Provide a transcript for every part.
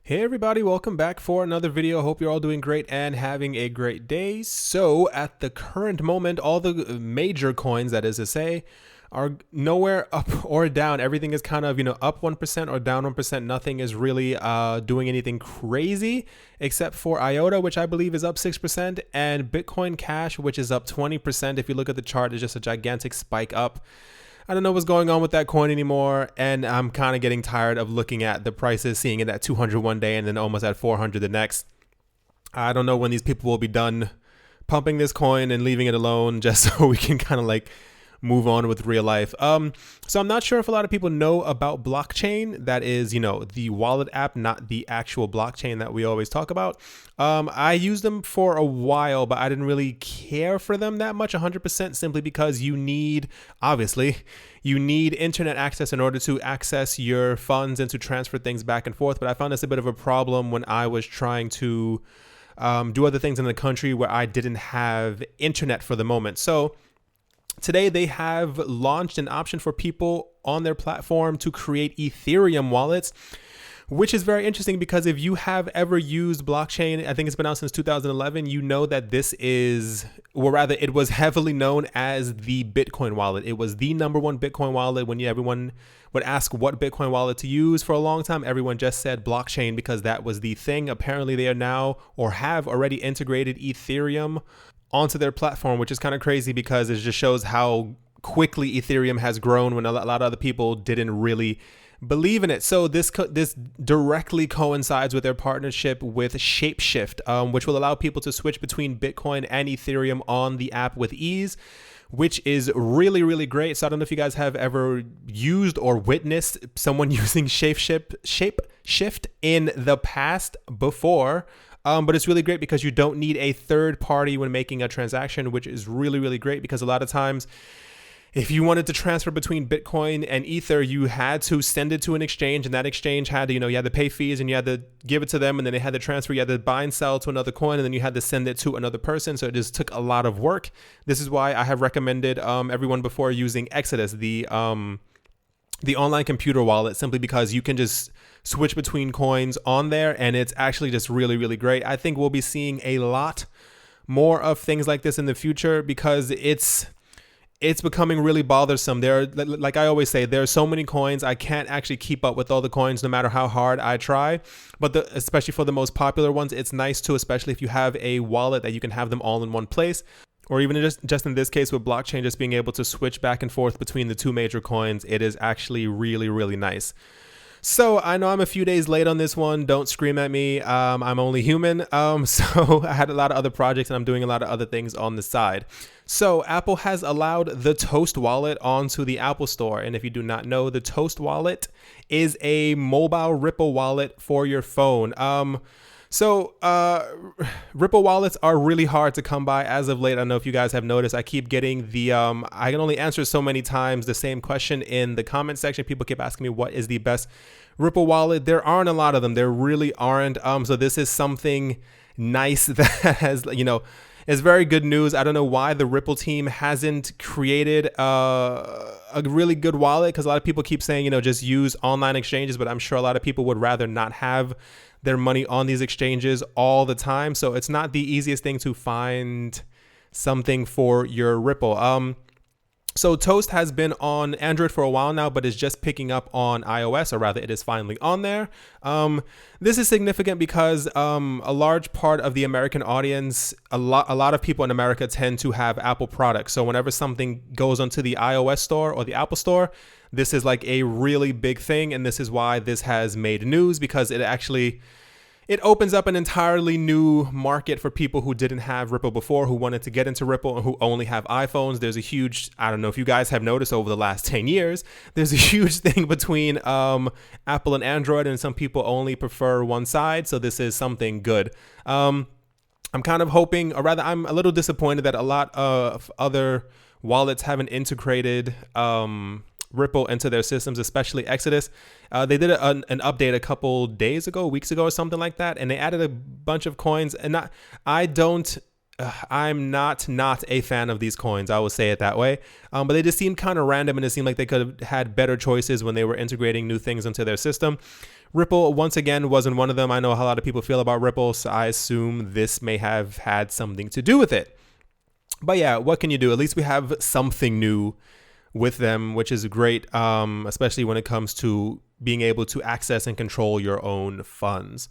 Hey everybody, welcome back for another video. Hope you're all doing great and having a great day. So at the current moment, all the major coins, that is to say, are nowhere up or down. Everything is kind of, up 1% or down 1%. Nothing is really doing anything crazy except for IOTA, which I believe is up 6%, and Bitcoin Cash, which is up 20%. If you look at the chart, it's just a gigantic spike up. I don't know what's going on with that coin anymore, and I'm kind of getting tired of looking at the prices, seeing it at 200 one day and then almost at 400 the next. I don't know when these people will be done pumping this coin and leaving it alone just so we can kind of like move on with real life. So I'm not sure if a lot of people know about blockchain. That is, the wallet app, not the actual blockchain that we always talk about. I used them for a while, but I didn't really care for them that much 100%, simply because you need internet access in order to access your funds and to transfer things back and forth. But I found this a bit of a problem when I was trying to do other things in the country where I didn't have internet for the moment. So today, they have launched an option for people on their platform to create Ethereum wallets, which is very interesting because if you have ever used blockchain, I think it's been out since 2011, you know that this is, or rather it was heavily known as the Bitcoin wallet. It was the number one Bitcoin wallet. When everyone would ask what Bitcoin wallet to use for a long time, everyone just said blockchain because that was the thing. Apparently they are now, or have already, integrated Ethereum onto their platform, which is kind of crazy because it just shows how quickly Ethereum has grown when a lot of other people didn't really believe in it. So this directly coincides with their partnership with Shapeshift, which will allow people to switch between Bitcoin and Ethereum on the app with ease, which is really, really great. So I don't know if you guys have ever used or witnessed someone using Shapeshift in the past before. But it's really great because you don't need a third party when making a transaction, which is really, really great because a lot of times if you wanted to transfer between Bitcoin and Ether, you had to send it to an exchange, and that exchange had to, you had to pay fees and you had to give it to them, and then they had to transfer, you had to buy and sell to another coin, and then you had to send it to another person. So it just took a lot of work. This is why I have recommended everyone before using Exodus, the online computer wallet, simply because you can just switch between coins on there, and it's actually just really, really great. I think we'll be seeing a lot more of things like this in the future because it's becoming really bothersome. Like I always say, there are so many coins, I can't actually keep up with all the coins no matter how hard I try. But especially for the most popular ones, it's nice to, especially if you have a wallet, that you can have them all in one place. Or even just in this case with blockchain, just being able to switch back and forth between the two major coins, it is actually really, really nice. So I know I'm a few days late on this one. Don't scream at me. I'm only human. So I had a lot of other projects and I'm doing a lot of other things on the side. So Apple has allowed the Toast wallet onto the Apple Store. And if you do not know, the Toast wallet is a mobile Ripple wallet for your phone. So Ripple wallets are really hard to come by as of late. I don't know if you guys have noticed. I keep getting I can only answer so many times the same question in the comment section. People keep asking me what is the best Ripple wallet. There aren't a lot of them. There really aren't. So this is something nice that has, is very good news. I don't know why the Ripple team hasn't created a really good wallet, because a lot of people keep saying, just use online exchanges, but I'm sure a lot of people would rather not have their money on these exchanges all the time. So it's not the easiest thing to find something for your Ripple. So Toast has been on Android for a while now, but is just picking up on iOS, or rather it is finally on there. This is significant because a large part of the American audience, a lot of people in America tend to have Apple products. So whenever something goes onto the iOS store or the Apple store, this is like a really big thing. And this is why this has made news, because it opens up an entirely new market for people who didn't have Ripple before, who wanted to get into Ripple and who only have iPhones. There's a huge, I don't know if you guys have noticed over the last 10 years, there's a huge thing between Apple and Android, and some people only prefer one side. So this is something good. I'm kind of hoping, or rather I'm a little disappointed that a lot of other wallets haven't integrated Ripple into their systems, especially Exodus. They did an update a couple weeks ago or something like that, and they added a bunch of coins. And I'm not a fan of these coins, I will say it that way. But they just seemed kind of random, and it seemed like they could have had better choices when they were integrating new things into their system. Ripple, once again, wasn't one of them. I know how a lot of people feel about Ripple, so I assume this may have had something to do with it. But yeah, what can you do? At least we have something new with them, which is great, especially when it comes to being able to access and control your own funds.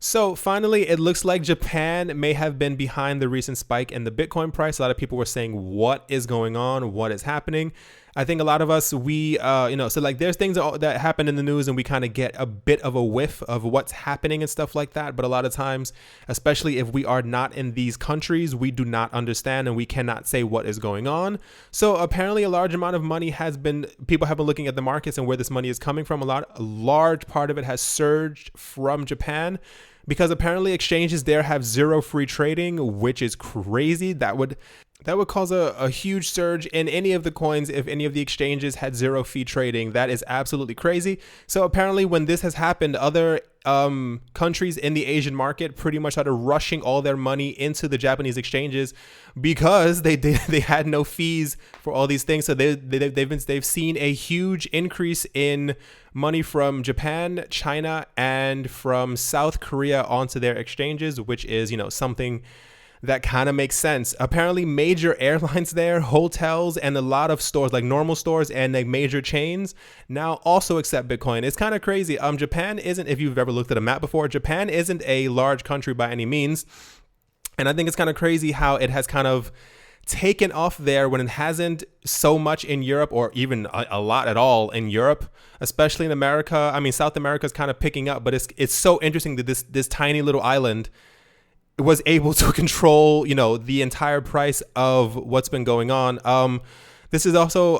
So finally, it looks like Japan may have been behind the recent spike in the Bitcoin price. A lot of people were saying, what is going on? What is happening? I think a lot of us, so like there's things that happen in the news and we kind of get a bit of a whiff of what's happening and stuff like that. But a lot of times, especially if we are not in these countries, we do not understand and we cannot say what is going on. So apparently a large amount of money people have been looking at the markets and where this money is coming from. A large part of it has surged from Japan, because apparently exchanges there have zero free trading, which is crazy. That would cause a huge surge in any of the coins if any of the exchanges had zero fee trading. That is absolutely crazy. So apparently when this has happened, other countries in the Asian market pretty much started rushing all their money into the Japanese exchanges because they had no fees for all these things. So they've seen a huge increase in money from Japan, China, and from South Korea onto their exchanges, which is, something that kind of makes sense. Apparently major airlines there, hotels, and a lot of stores, like normal stores and like major chains, now also accept Bitcoin. It's kind of crazy. Japan isn't, if you've ever looked at a map before, Japan isn't a large country by any means. And I think it's kind of crazy how it has kind of taken off there when it hasn't so much in Europe, or even a lot at all in Europe, especially in America. I mean, South America is kind of picking up, but it's so interesting that this tiny little island was able to control, the entire price of what's been going on. This is also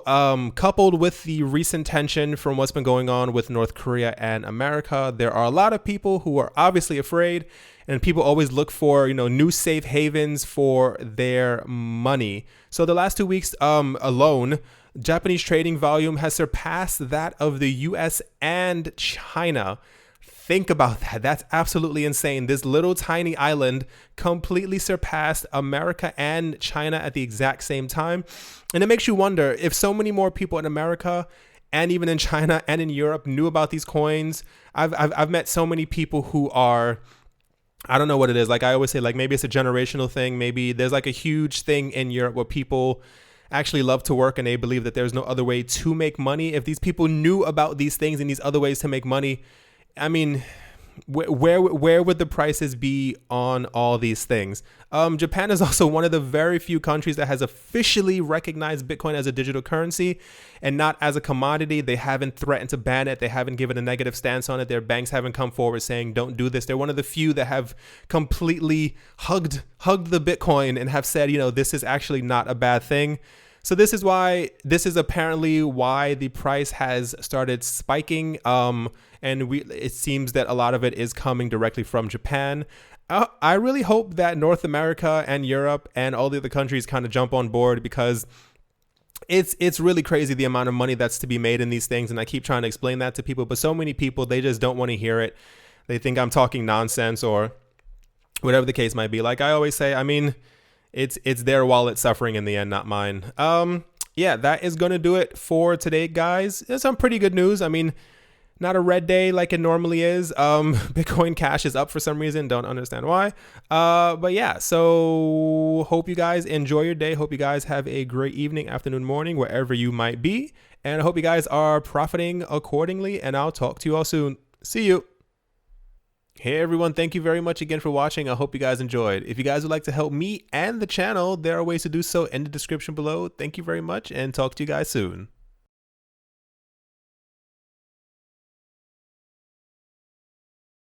coupled with the recent tension from what's been going on with North Korea and America. There are a lot of people who are obviously afraid, and people always look for, new safe havens for their money. So the last 2 weeks alone, Japanese trading volume has surpassed that of the US and China. Think about that. That's absolutely insane. This little tiny island completely surpassed America and China at the exact same time. And it makes you wonder, if so many more people in America and even in China and in Europe knew about these coins. I've met so many people who are, I don't know what it is. Like I always say, like maybe it's a generational thing. Maybe there's like a huge thing in Europe where people actually love to work and they believe that there's no other way to make money. If these people knew about these things and these other ways to make money, I mean, where would the prices be on all these things? Japan is also one of the very few countries that has officially recognized Bitcoin as a digital currency and not as a commodity. They haven't threatened to ban it. They haven't given a negative stance on it. Their banks haven't come forward saying, don't do this. They're one of the few that have completely hugged the Bitcoin and have said, this is actually not a bad thing. So this is apparently why the price has started spiking. And it seems that a lot of it is coming directly from Japan. I really hope that North America and Europe and all the other countries kind of jump on board, because it's really crazy the amount of money that's to be made in these things. And I keep trying to explain that to people, but so many people, they just don't want to hear it. They think I'm talking nonsense or whatever the case might be. Like I always say, I mean, it's their wallet suffering in the end, not mine. Yeah, that is going to do it for today, guys. It's some pretty good news. I mean, not a red day like it normally is. Bitcoin Cash is up for some reason. Don't understand why. But yeah, so hope you guys enjoy your day. Hope you guys have a great evening, afternoon, morning, wherever you might be. And I hope you guys are profiting accordingly. And I'll talk to you all soon. See you. Hey everyone, thank you very much again for watching. I hope you guys enjoyed. If you guys would like to help me and the channel, there are ways to do so in the description below. Thank you very much and talk to you guys soon.